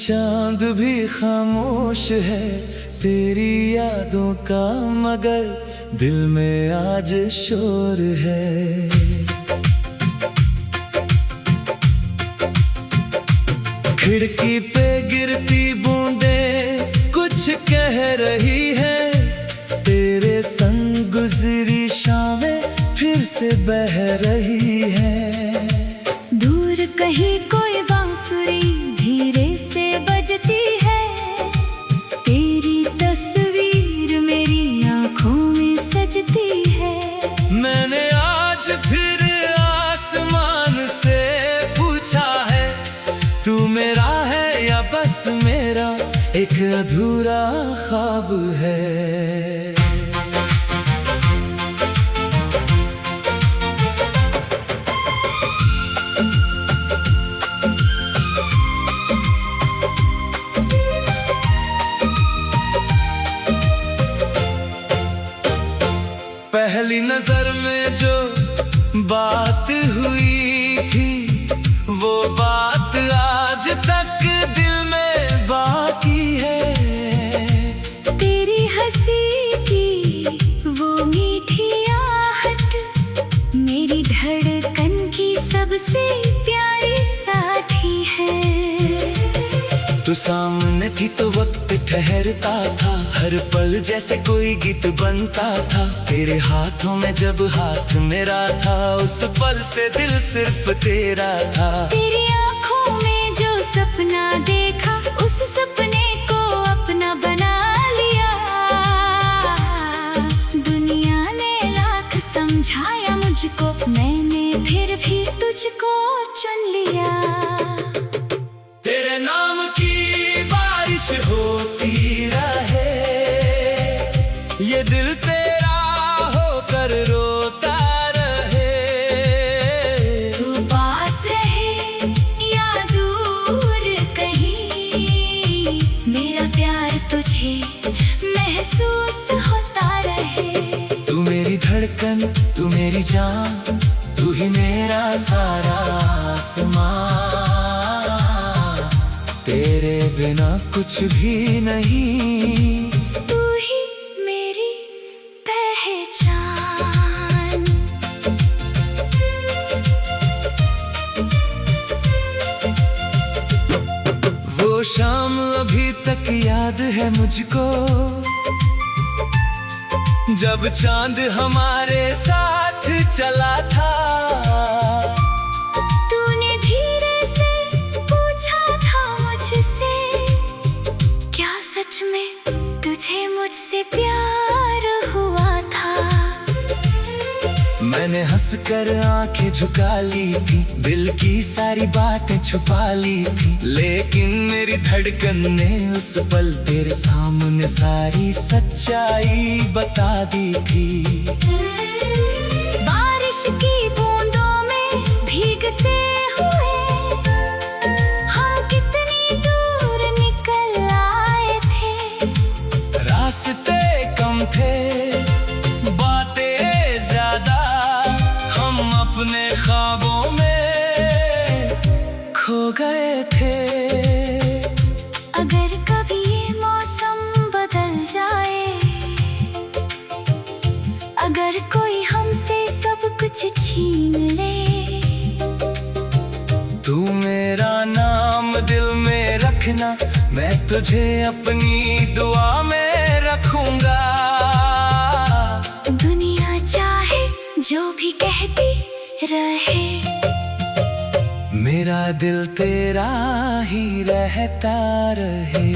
चांद भी खामोश है तेरी यादों का, मगर दिल में आज शोर है। खिड़की पे गिरती बूंदें कुछ कह रही है, तेरे संग गुजरी शामें फिर से बह रही है। दूर कहीं कोई बांसुरी धीरे से बजती है, तेरी तस्वीर मेरी आंखों में सजती है। मैंने आज फिर आसमान से पूछा है, तू मेरा है या बस मेरा एक अधूरा ख्वाब है। पहली नजर में जो बात हुई थी, वो बात आज तक दिल में बाकी है। तेरी हंसी की वो मीठी आहट मेरी धड़कन की सबसे प्यारी साथी है। तू सामने थी तो वक्त ठहरता था, हर पल जैसे कोई गीत बनता था। तेरे हाथों में जब हाथ मेरा था, उस पल से दिल सिर्फ तेरा था। तेरी आंखों में जो सपना देखा, उस सपने को अपना बना लिया। दुनिया ने लाख समझाया मुझको, मैंने फिर भी तुझको चुन लिया। तेरे नाम की बारिश होती रहे, ये दिल तेरा होकर रोता रहे। तू पास रहे या दूर कहीं, मेरा प्यार तुझे महसूस होता रहे। तू मेरी धड़कन, तू मेरी जान, तू ही मेरा सारा आसमां। तेरे बिना कुछ भी नहीं, तू ही मेरी पहचान। वो शाम अभी तक याद है मुझको, जब चांद हमारे साथ चला था। तूने धीरे से पूछा था मुझसे, क्या सच में तुझे मुझसे प्यार हुआ था। मैंने हंसकर आंखें झुका ली थी, दिल की सारी बातें छुपा ली थी। लेकिन मेरी धड़कन ने उस पल तेरे सामने सारी सच्चाई बता दी थी। बारिश की बूंदों में भीगते हुए हम कितनी दूर निकल आए थे। रास्ते कम थे, बातें ज्यादा, हम अपने ख्वाबों में खो गए थे। अगर कभी ये मौसम बदल जाए, अगर कोई हमसे सब कुछ छीन ले, तू मेरा नाम दिल में रखना, मैं तुझे अपनी दुआ में रखूंगा। दुनिया चाहे जो भी कहती रहे, मेरा दिल तेरा ही रहता रहे।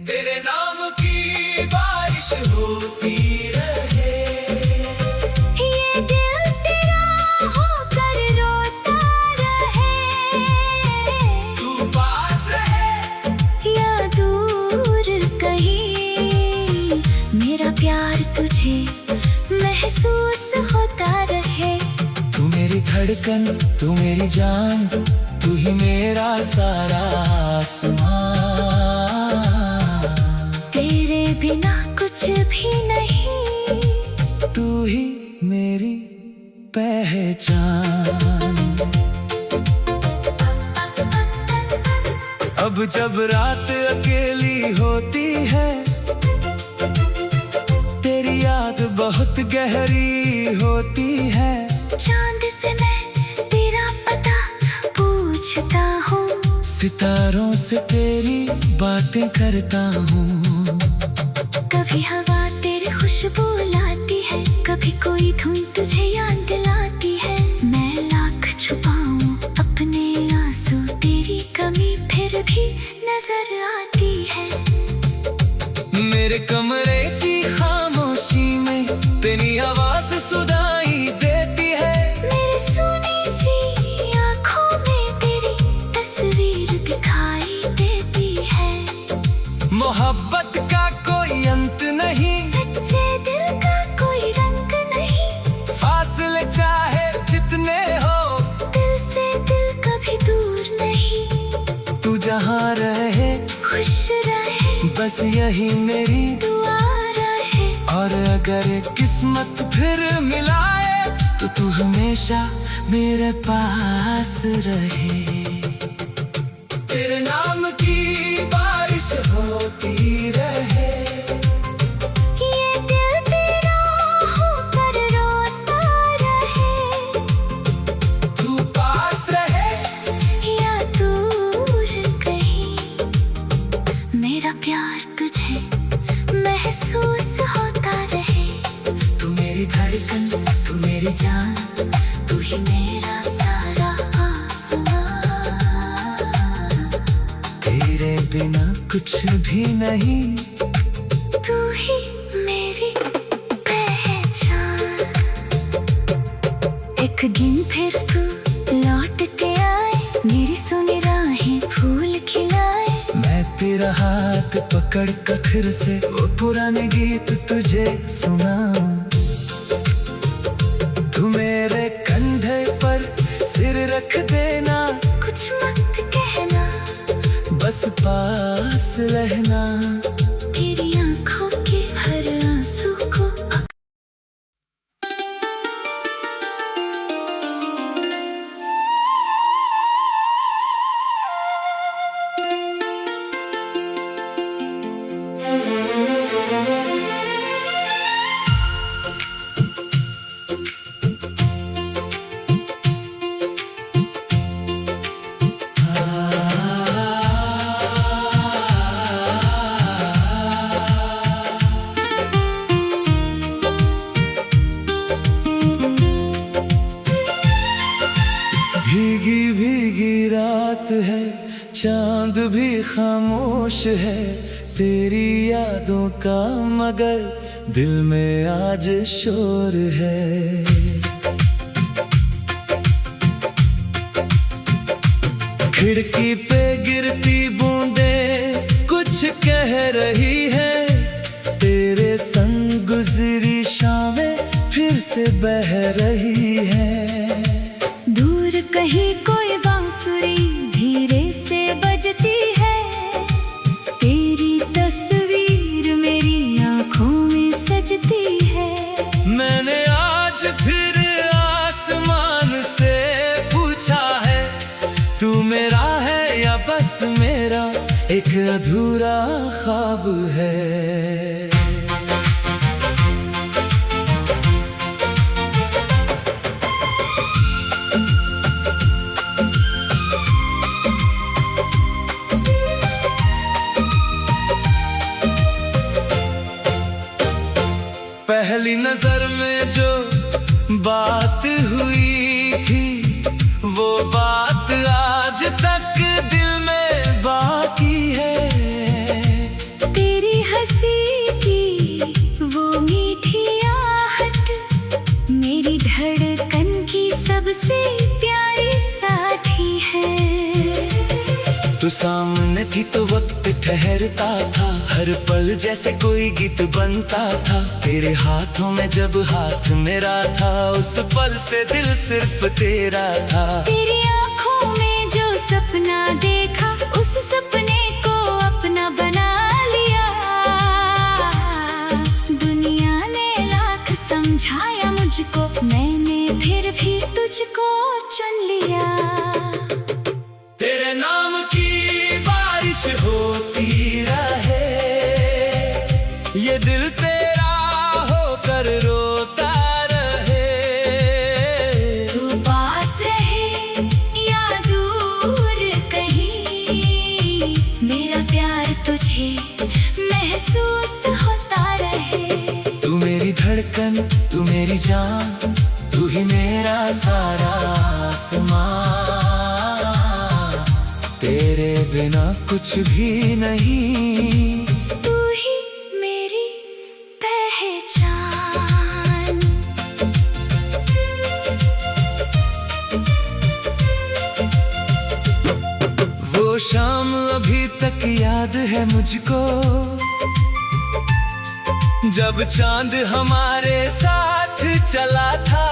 तेरे नाम की बारिश होती रहे, ये दिल तेरा होकर रोता रहे। तू पास रहे या दूर कहीं, मेरा प्यार तुझे महसूस होता रहे। तू मेरी धड़कन, तू मेरी जान, तू ही मेरा सारा आसमां। तेरे बिना कुछ भी नहीं, तू ही मेरी पहचान। जब रात अकेली होती है, तेरी याद बहुत गहरी होती है। चांद से मैं तेरा पता पूछता हूँ, सितारों से तेरी बातें करता हूँ। कभी हवा तेरी खुशबू लाती है, कभी कोई धुन तुझे याद दिलाती है। मैं लाख छुपाऊं अपने आंसू, तेरी कमी फिर भी नजर आती है। मेरे कमरे की खामोशी में तेरी आवाज सुनाई देती है। मेरी सुनी सी आँखों में तेरी तस्वीर दिखाई देती है। मोहब्बत का कोई अंत नहीं, सच्चे दिल का कोई रंग नहीं। फासले चाहे जितने हो, दिल से दिल कभी दूर नहीं। तू जहाँ रहे खुश रहे, बस यही मेरी दुआ रहे। और अगर किस्मत फिर मिलाए, तो तू हमेशा मेरे पास रहे। तेरे नाम की बारिश होती रहे, ये दिल तेरा होकर रोता रहे। तू पास रहे या दूर कहीं, मेरा प्यार तुझे महसूस होता रहे। तू मेरी धड़कन, तू मेरी जान, तू ही मेरा सारा आसमां। तेरे बिना कुछ भी नहीं, तू ही मेरी पहचान। एक दिन फिर तू लौट के आए, मेरी सुनी राहें फूल खिलाए। मैं तेरा हाथ पकड़ कर फिर से वो पुराने गीत तुझे सुनाऊं। तू मेरे कंधे पर सिर रख देना, कुछ मत कहना, बस पास रहना। तेरी आँखों के हर आंसू को भीगी भीगी रात है, चांद भी खामोश है। तेरी यादों का मगर दिल में आज शोर है। खिड़की पे गिरती बूंदें कुछ कह रही है। तेरे संग गुजरी शामें फिर से बह रही है। दूर कहीं कोई बांसुरी धीरे से बजती है। तेरी तस्वीर मेरी आँखों में सजती है। मैंने आज फिर आसमान से पूछा है, तू मेरा है या बस मेरा एक अधूरा ख्वाब है। पहली नजर में जो बात हुई थी, वो बात आज तक दिल में बाकी है। तेरी हंसी की वो मीठी आहट मेरी धड़कन की सबसे प्यारी साथी है। तू सामने थी तो वक्त ठहरता था, हर पल जैसे कोई गीत बनता था। तेरे हाथों में जब हाथ मेरा था, उस पल से दिल सिर्फ तेरा था। तेरी आँखों में जो सपना देखा, उस सपने को अपना बना लिया। दुनिया ने लाख समझाया मुझको, मैंने फिर भी तुझको चुन लिया। तेरे नाम की बारिश मेरी जान, तू ही मेरा सारा आसमां, तेरे बिना कुछ भी नहीं। तू ही मेरी पहचान। वो शाम अभी तक याद है मुझको, जब चांद हमारे साथ चला था।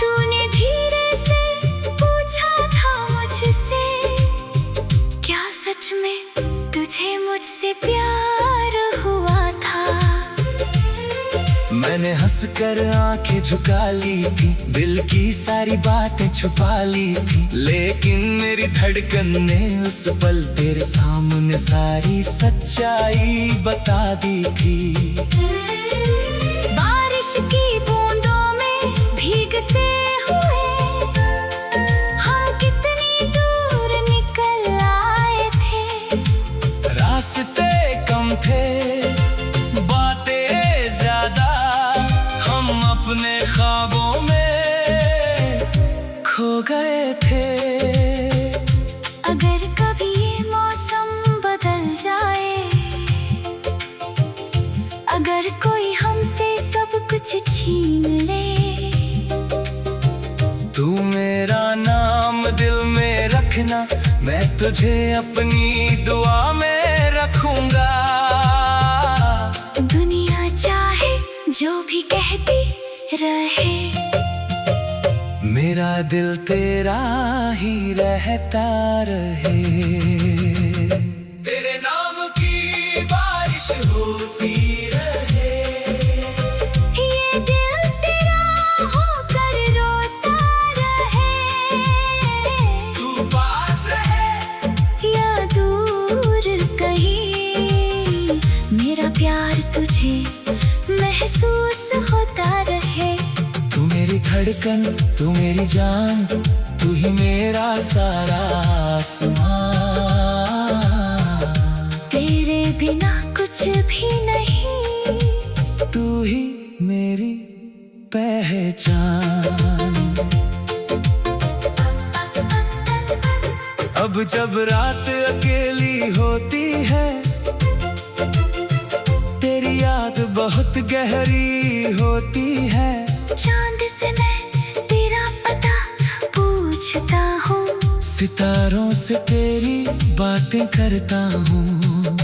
तूने धीरे से पूछा था मुझसे, क्या सच में तुझे मुझसे प्यार हुआ था। मैंने हंसकर आंखें झुका ली थी, दिल की सारी बातें छुपा ली थी, लेकिन मेरी धड़कन ने उस पल तेरे सामने सारी सच्चाई बता दी थी। बारिश की बूंदों में भीगते हुए हम कितनी दूर निकल आए थे। रास्ते कम थे, बातें ज्यादा, हम अपने ख्वाबों में खो गए थे। अगर कभी ये मौसम बदल जाए, अगर कोई हमसे सब कुछ छीन ले, तू मेरा नाम दिल में रखना, मैं तुझे अपनी दुआ में रखूंगा। दुनिया चाहे जो भी कहती रहे, मेरा दिल तेरा ही रहता रहे। तेरे नाम की बारिश होती रहे, ये दिल तेरा होकर रोता रहे। तू पास रहे या दूर कहीं, मेरा प्यार तुझे महसूस होता रहे। तू मेरी धड़कन, तू मेरी जान, तू ही मेरा सारा आसमां, तेरे बिना कुछ भी नहीं। तू ही मेरी पहचान। अब जब रात अकेली होती है, तेरी याद बहुत गहरी होती है। चांद से मैं तेरा पता पूछता हूँ, सितारों से तेरी बातें करता हूँ।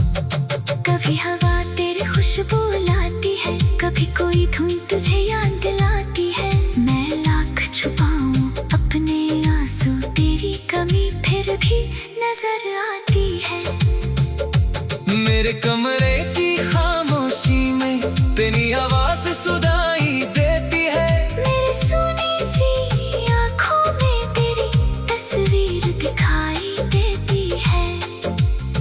कभी हवा तेरी खुशबू लाती है, कभी कोई धुन तुझे याद दिलाती है। मैं लाख छुपाऊं अपने आंसू, तेरी कमी फिर भी नजर आती है। मेरे कमरे की खामोशी में तेरी आवाज सुनाई देती है। मेरी सुनी सी आँखों में तेरी तस्वीर दिखाई देती है।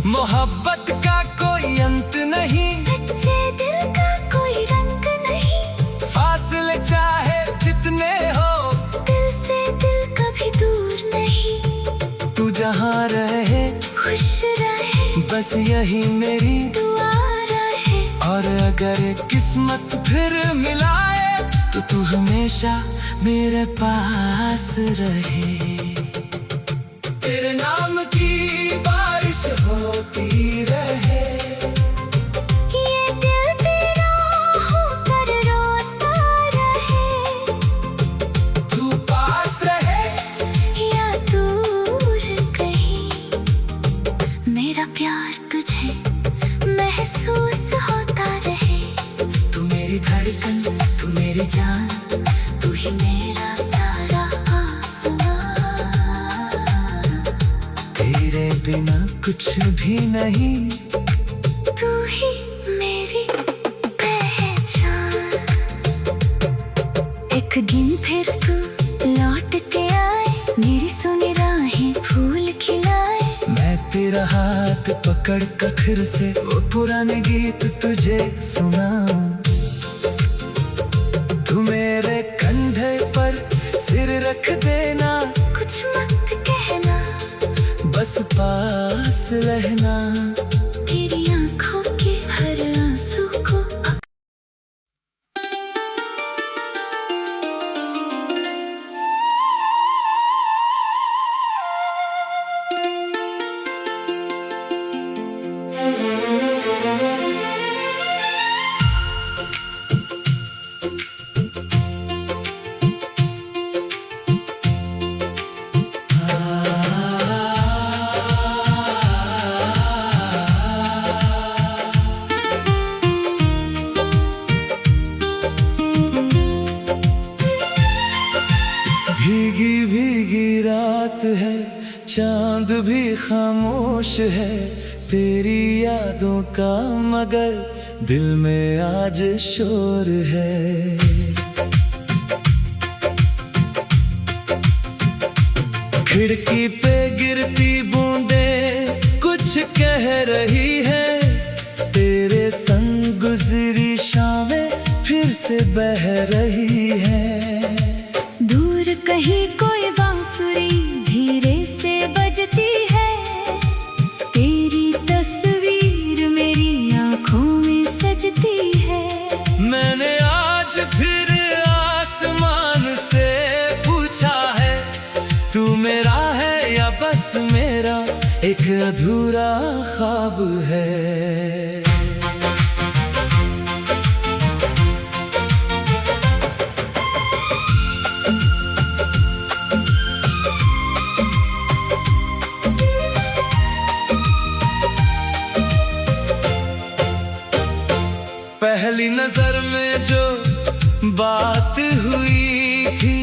मोहब्बत का कोई अंत नहीं, सच्चे दिल का कोई रंग नहीं। फासले चाहे जितने हो, दिल से दिल कभी दूर नहीं। तू जहाँ रहे खुश रहे, बस यही मेरी दुआ रहे। और अगर किस्मत फिर मिलाए, तो तू हमेशा मेरे पास रहे। तेरे नाम की बारिश होती रहे, ये दिल तेरा होकर रोता रहे। तू पास रहे या दूर कहीं, मेरा प्यार तुझे महसूस होता रहे। तू मेरी धड़कन, तू मेरी जान, तू ही मेरा सारा आसमां, तेरे बिना कुछ भी नहीं। तू ही मेरी पहचान। एक दिन फिर तू लौट के आए, मेरी सुनी राहें फूल खिलाए। मैं तेरा हाथ पकड़ कर फिर से वो पुराने गीत तुझे सुनाऊं। तू मेरे कंधे पर सिर रख देना, कुछ मत कहना, बस पास रहना। तेरी आंखों के हर आंसू को चांद भी खामोश है तेरी यादों का, मगर दिल में आज शोर है। खिड़की पे गिरती बूंदें कुछ कह रही है, तेरे संग गुजरी शामें फिर से बह रही है। दूर कहीं कोई बांसुरी धीरे से बजती है, तेरी तस्वीर मेरी आंखों में सजती है। मैंने आज फिर आसमान से पूछा है, तू मेरा है या बस मेरा एक अधूरा ख्वाब है। पहली नजर में जो बात हुई थी,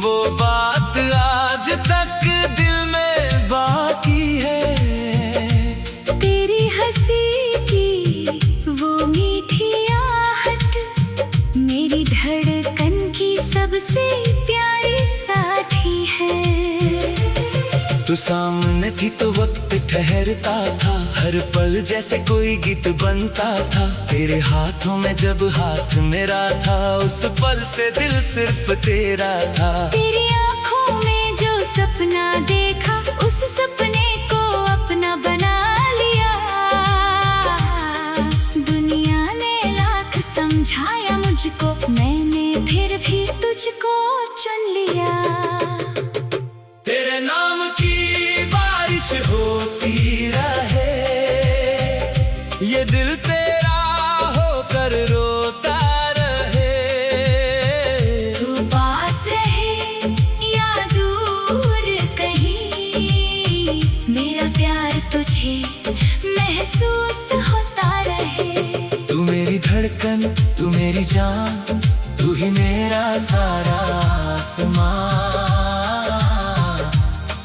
वो बात आज तक दिल में बाकी है। तेरी हंसी की वो मीठी आहट मेरी धड़कन की सबसे प्यारी साथी है। तू सामने थी तो वक्त ठहरता था, हर पल जैसे कोई गीत बनता था। तेरे हाथों में जब हाथ मेरा था, उस पल से दिल सिर्फ तेरा था। तेरी आंखों में जो सपना देखा, उस सपने को अपना बना लिया। दुनिया ने लाख समझाया मुझको, मैंने फिर भी तुझको चुन लिया। तेरे नाम की बारिश होती रहे, ये दिल तेरा होकर रोता रहे। तू पास रहे या दूर कहीं, मेरा प्यार तुझे महसूस होता रहे। तू मेरी धड़कन, तू मेरी जान, तू ही मेरा सारा आसमां।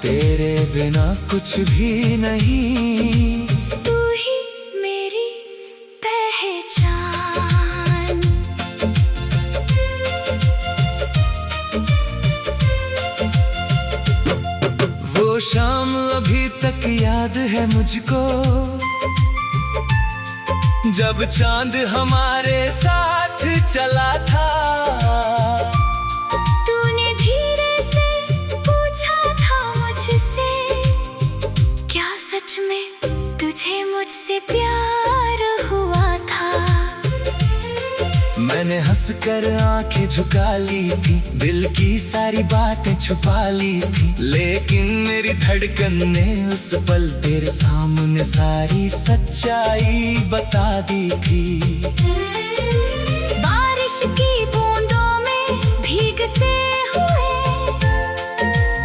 तेरे बिना कुछ भी नहीं, तू ही मेरी पहचान। वो शाम अभी तक याद है मुझको, जब चांद हमारे साथ चला था। तूने धीरे से पूछा था मुझसे, क्या सच में तुझे मुझसे प्यार हुआ था। मैंने हंसकर आंखें झुका ली थी, दिल की सारी बातें छुपा ली थी। लेकिन मेरी धड़कन ने उस पल तेरे सामने सारी सच्चाई बता दी थी। बारिश की बूंदों में भीगते हुए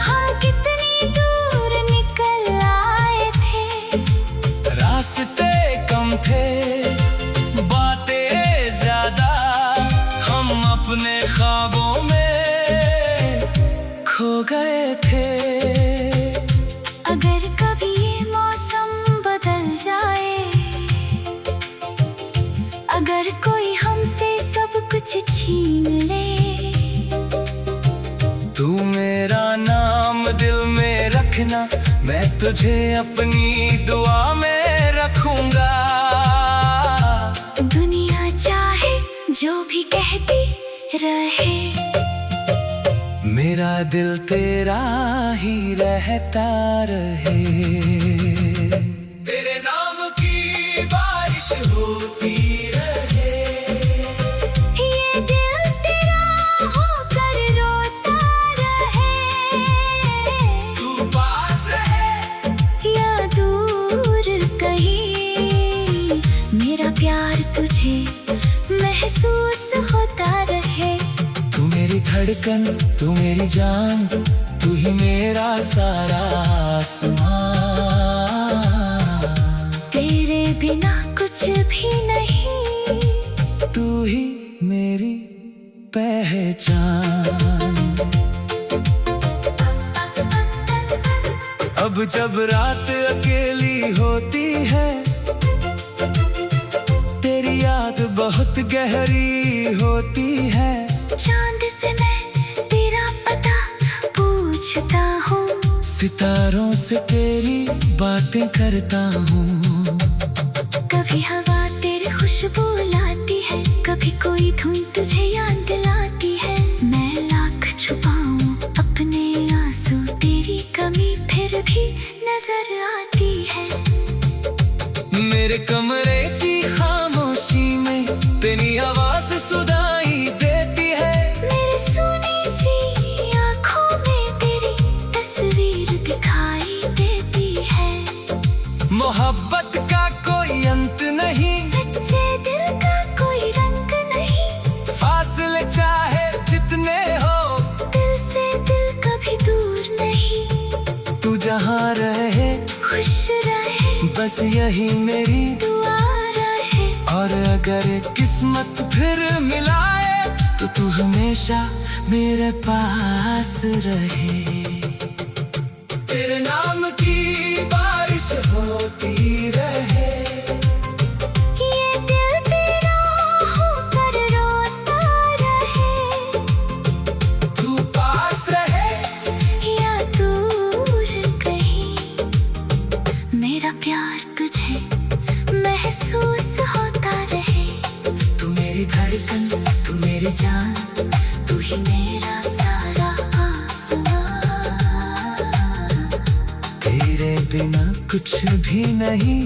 हम कितनी दूर निकल आए थे। रास्ते कम थे, बातें ज्यादा, हम अपने ख्वाबों में खो गए थे। अगर कभी ये मौसम बदल जाए, अगर कोई हमसे सब कुछ छीन ले, तू मेरा नाम दिल में रखना, मैं तुझे अपनी दुआ में रखूंगा। दुनिया चाहे जो भी कहती रहे, मेरा दिल तेरा ही रहता रहे। तेरे नाम की बारिश होती रहे, ये दिल तेरा होकर रोता रहे। तू पास रहे या दूर कहीं, मेरा प्यार तुझे महसूस होता रहे। तू मेरी धड़कन, तू मेरी जान, तू ही मेरा सारा आसमां। तेरे बिना कुछ भी नहीं, तू ही मेरी पहचान। अब जब रात अकेली होती है, तेरी याद बहुत गहरी होती है। चांद से मैं तेरा पता पूछता हूँ, सितारों से तेरी बातें करता हूँ। कभी हवा तेरी खुशबू लाती है, कभी कोई धुन तुझे याद दिलाती है। मैं लाख छुपाऊं अपने आंसू, तेरी कमी फिर भी नजर आती है। मेरे कमरे की खामोशी में तेरी आवाज सुनाई देती है। मेरी सुनी सी आँखों में तेरी तस्वीर दिखाई देती है। मोहब्बत का कोई अंत नहीं, सच्चे दिल का कोई रंग नहीं। फासले चाहे जितने हो, दिल से दिल कभी दूर नहीं। तू जहाँ रहे खुश रहे, बस यही मेरी दुआ रहे। और अगर किस्मत फिर मिलाए, तो तू हमेशा मेरे पास रहे। तेरे नाम की बारिश होती रहे, ये दिल तेरा होकर रोता रहे। तू पास रहे या दूर कहीं, मेरा प्यार तुझे महसूस होता रहे। तू मेरी धड़कन, तू मेरी जान, तू ही मेरा सारा आसमां। तेरे बिना कुछ भी नहीं।